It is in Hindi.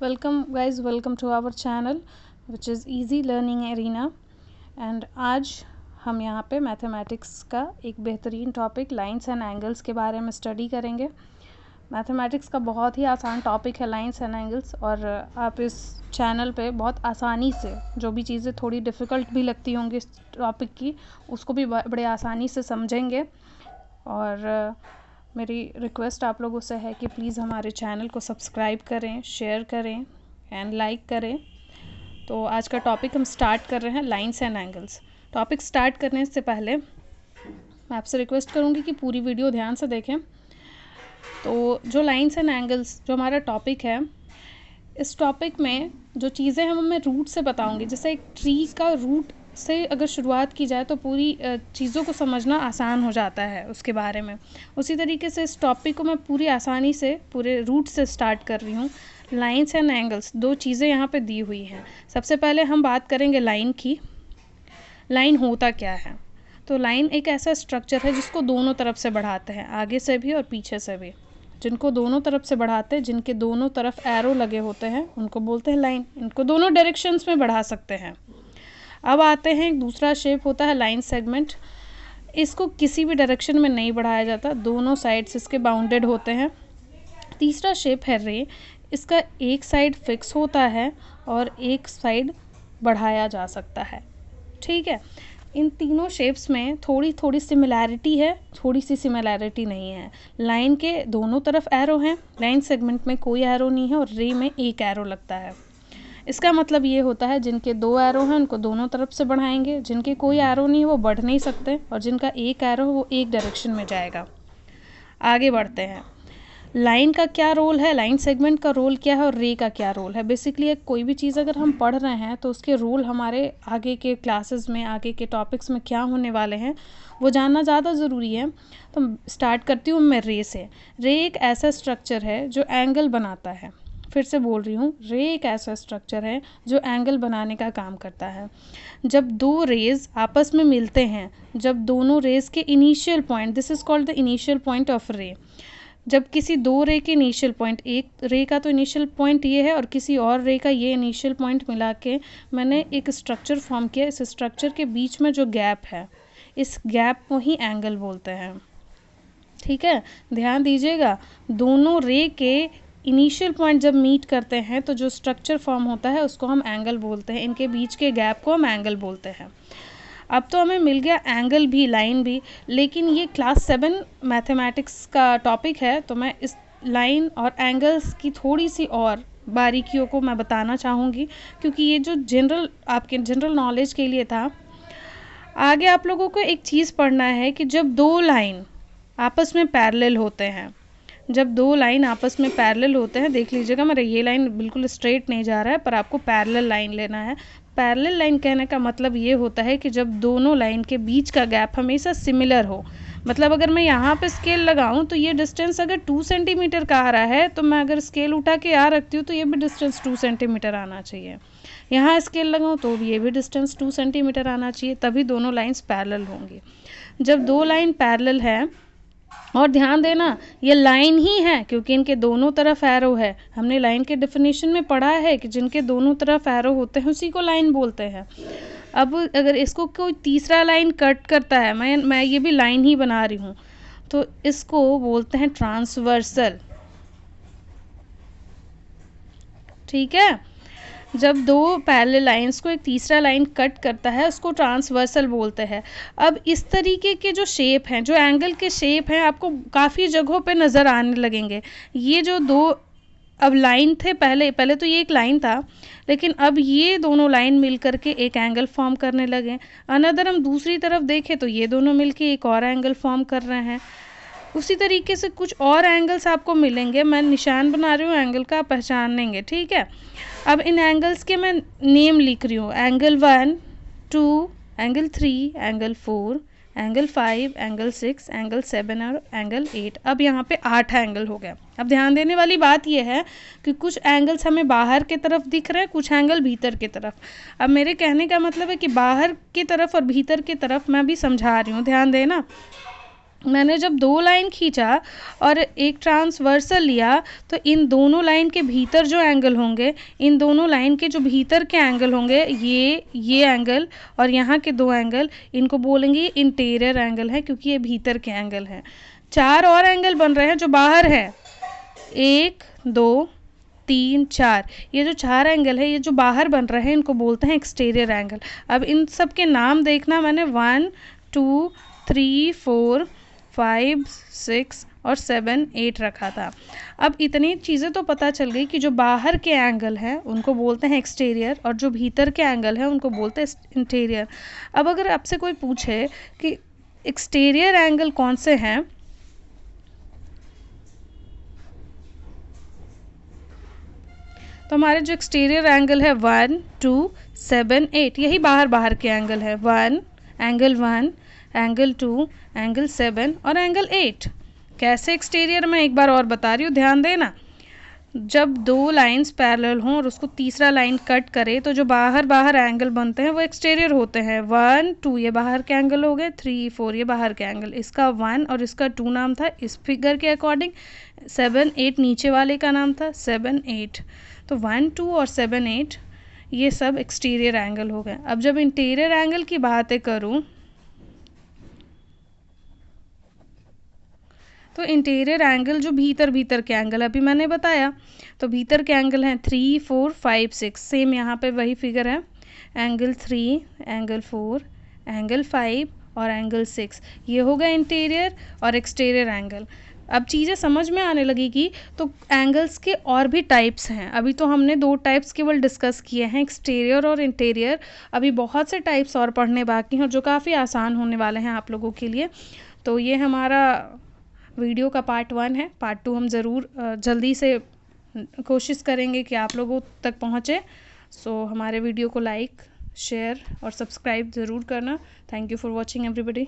Welcome guys, welcome to our channel which is easy learning arena. एंड आज हम यहाँ पे मैथमेटिक्स का एक बेहतरीन टॉपिक लाइंस एंड एंगल्स के बारे में स्टडी करेंगे। मैथमेटिक्स का बहुत ही आसान टॉपिक है लाइंस एंड एंगल्स, और आप इस चैनल पे बहुत आसानी से जो भी चीज़ें थोड़ी डिफ़िकल्ट भी लगती होंगी इस टॉपिक की, उसको भी बड़े आसानी से समझेंगे। और मेरी रिक्वेस्ट आप लोगों से है कि प्लीज़ हमारे चैनल को सब्सक्राइब करें, शेयर करें एंड लाइक करें। तो आज का टॉपिक हम स्टार्ट कर रहे हैं lines and angles. Topic start करने से पहले मैं आपसे रिक्वेस्ट करूंगी कि पूरी वीडियो ध्यान से देखें। तो जो लाइंस एंड एंगल्स जो हमारा टॉपिक है, इस टॉपिक में जो चीज़ें हम मैं रूट से बताऊंगी, जैसे एक ट्री का रूट से अगर शुरुआत की जाए तो पूरी चीज़ों को समझना आसान हो जाता है उसके बारे में। उसी तरीके से इस टॉपिक को मैं पूरी आसानी से पूरे रूट से स्टार्ट कर रही हूँ। लाइंस एंड एंगल्स दो चीज़ें यहाँ पे दी हुई हैं। सबसे पहले हम बात करेंगे लाइन की। लाइन होता क्या है? तो लाइन एक ऐसा स्ट्रक्चर है जिसको दोनों तरफ से बढ़ाते हैं, आगे से भी और पीछे से भी। जिनको दोनों तरफ से बढ़ाते हैं, जिनके दोनों तरफ एरो लगे होते हैं, उनको बोलते हैं लाइन। इनको दोनों डायरेक्शंस में बढ़ा सकते हैं। अब आते हैं, एक दूसरा शेप होता है लाइन सेगमेंट। इसको किसी भी डायरेक्शन में नहीं बढ़ाया जाता, दोनों साइड्स इसके बाउंडेड होते हैं। तीसरा शेप है रे। इसका एक साइड फिक्स होता है और एक साइड बढ़ाया जा सकता है। ठीक है, इन तीनों शेप्स में थोड़ी थोड़ी सिमिलैरिटी है, थोड़ी सी सिमिलैरिटी नहीं है। लाइन के दोनों तरफ एरो हैं, लाइन सेगमेंट में कोई एरो नहीं है और रे में एक एरो लगता है। इसका मतलब ये होता है जिनके दो एरो हैं उनको दोनों तरफ से बढ़ाएंगे, जिनके कोई एरो नहीं है वो बढ़ नहीं सकते, और जिनका एक एरो है वो एक डायरेक्शन में जाएगा। आगे बढ़ते हैं। लाइन का क्या रोल है, लाइन सेगमेंट का रोल क्या है और रे का क्या रोल है। बेसिकली कोई भी चीज़ अगर हम पढ़ रहे हैं तो उसके रोल हमारे आगे के क्लासेस में, आगे के टॉपिक्स में क्या होने वाले हैं वो जानना ज़्यादा ज़रूरी है। तो स्टार्ट करती हूँ मैं रे से। रे एक ऐसा स्ट्रक्चर है जो एंगल बनाता है। फिर से बोल रही हूँ, रे एक ऐसा स्ट्रक्चर है जो एंगल बनाने का काम करता है। जब दो रेज आपस में मिलते हैं, जब दोनों रेज के initial point, this is called the initial point of रे। जब किसी दो रे के इनिशियल पॉइंट, एक रे का तो इनिशियल पॉइंट ये है और किसी और रे का ये इनिशियल पॉइंट मिला के मैंने एक स्ट्रक्चर फॉर्म किया। इस स्ट्रक्चर के बीच में जो गैप है, इस गैप को ही एंगल बोलते हैं। ठीक है, ध्यान दीजिएगा, दोनों रे के इनिशियल पॉइंट जब मीट करते हैं तो जो स्ट्रक्चर फॉर्म होता है उसको हम एंगल बोलते हैं। इनके बीच के गैप को हम एंगल बोलते हैं। अब तो हमें मिल गया एंगल भी, लाइन भी, लेकिन ये क्लास 7 मैथमेटिक्स का टॉपिक है, तो मैं इस लाइन और एंगल्स की थोड़ी सी और बारीकियों को मैं बताना चाहूँगी, क्योंकि ये जो जनरल आपके जनरल नॉलेज के लिए था। आगे आप लोगों को एक चीज़ पढ़ना है कि जब दो लाइन आपस में पैरेलल होते हैं, जब दो लाइन आपस में पैरेलल होते हैं, देख लीजिएगा मेरा ये लाइन बिल्कुल स्ट्रेट नहीं जा रहा है, पर आपको पैरेलल लाइन लेना है। पैरेलल लाइन कहने का मतलब ये होता है कि जब दोनों लाइन के बीच का गैप हमेशा सिमिलर हो। मतलब अगर मैं यहाँ पे स्केल लगाऊं तो ये डिस्टेंस अगर 2 सेंटीमीटर का आ रहा है, तो मैं अगर स्केल उठा के यहाँ रखती हूँ तो ये भी डिस्टेंस 2 सेंटीमीटर आना चाहिए। यहाँ स्केल लगाऊँ तो ये भी डिस्टेंस 2 सेंटीमीटर आना चाहिए, तभी दोनों लाइन्स पैरेलल होंगी। जब दो लाइन पैरेलल है, और ध्यान देना ये लाइन ही है क्योंकि इनके दोनों तरफ एरो है। हमने लाइन के डेफिनेशन में पढ़ा है कि जिनके दोनों तरफ एरो होते हैं उसी को लाइन बोलते हैं। अब अगर इसको कोई तीसरा लाइन कट करता है, मैं ये भी लाइन ही बना रही हूँ, तो इसको बोलते हैं ट्रांसवर्सल। ठीक है, जब दो पैरेलल लाइंस को एक तीसरा लाइन कट करता है उसको ट्रांसवर्सल बोलते हैं। अब इस तरीके के जो शेप हैं, जो एंगल के शेप हैं, आपको काफ़ी जगहों पे नज़र आने लगेंगे। ये जो दो अब लाइन थे, पहले तो ये एक लाइन था, लेकिन अब ये दोनों लाइन मिल करके एक एंगल फॉर्म करने लगे। अनदर हम दूसरी तरफ देखें तो ये दोनों मिलके एक और एंगल फॉर्म कर रहे हैं। उसी तरीके से कुछ और एंगल्स आपको मिलेंगे, मैं निशान बना रही हूँ एंगल का, आप पहचानेंगे। ठीक है, अब इन एंगल्स के मैं नेम लिख रही हूँ, angle 1, 2, angle 3, angle 4, angle 5, angle 6, angle 7 और एंगल 8। अब यहाँ पे 8 एंगल हो गया। अब ध्यान देने वाली बात यह है कि कुछ एंगल्स हमें बाहर की तरफ दिख रहे हैं, कुछ एंगल भीतर की तरफ। अब मेरे कहने का मतलब है कि बाहर की तरफ और भीतर की तरफ मैं भी समझा रही हूँ, ध्यान देना। मैंने जब 2 लाइन खींचा और एक ट्रांसवर्सल लिया तो इन दोनों लाइन के भीतर जो एंगल होंगे, इन दोनों लाइन के जो भीतर के एंगल होंगे, ये एंगल और यहाँ के 2 एंगल, इनको बोलेंगे इंटीरियर एंगल है, क्योंकि ये भीतर के एंगल हैं। 4 और एंगल बन रहे हैं जो बाहर है, 1 2 3 4। ये जो 4 एंगल है, ये जो बाहर बन रहे हैं, इनको बोलते हैं एक्सटीरियर एंगल। अब इन सब के नाम देखना, मैंने 1 2 3 4 5 6 और 7 8 रखा था। अब इतनी चीज़ें तो पता चल गई कि जो बाहर के एंगल हैं उनको बोलते हैं एक्सटीरियर और जो भीतर के एंगल हैं उनको बोलते हैं इंटीरियर। अब अगर आपसे कोई पूछे कि एक्सटीरियर एंगल कौन से हैं, तो हमारे जो एक्सटीरियर एंगल है 1 2 7 8, यही बाहर के एंगल है। 1 एंगल 2 एंगल 7 और एंगल 8। कैसे एक्सटीरियर, में एक बार और बता रही हूँ, ध्यान देना। जब 2 लाइंस पैरेलल हों और उसको तीसरा लाइन कट करे तो जो बाहर एंगल बनते हैं वो एक्सटीरियर होते हैं। 1 2 ये बाहर के एंगल हो गए, 3 4 ये बाहर के एंगल। इसका 1 और इसका 2 नाम था इस फिगर के अकॉर्डिंग। 7 8 नीचे वाले का नाम था 7 8। तो 1 2 और 7 8 ये सब एक्सटीरियर एंगल हो गए। अब जब इंटीरियर एंगल की बातें करूं तो इंटीरियर एंगल जो भीतर के एंगल अभी मैंने बताया, तो भीतर के एंगल हैं 3 4 5 6। सेम यहाँ पे वही फिगर है, एंगल 3 एंगल 4 एंगल 5 और एंगल 6। ये हो गया इंटीरियर और एक्सटीरियर एंगल। अब चीज़ें समझ में आने लगेगी। तो एंगल्स के और भी टाइप्स हैं। अभी तो हमने 2 टाइप्स केवल डिस्कस किए हैं, एक्सटीरियर और इंटीरियर। अभी बहुत से टाइप्स और पढ़ने बाकी हैं जो काफ़ी आसान होने वाले हैं आप लोगों के लिए। तो ये हमारा वीडियो का पार्ट 1 है। पार्ट 2 हम ज़रूर जल्दी से कोशिश करेंगे कि आप लोगों तक पहुँचे। सो हमारे वीडियो को लाइक शेयर और सब्सक्राइब ज़रूर करना। Thank you for watching everybody.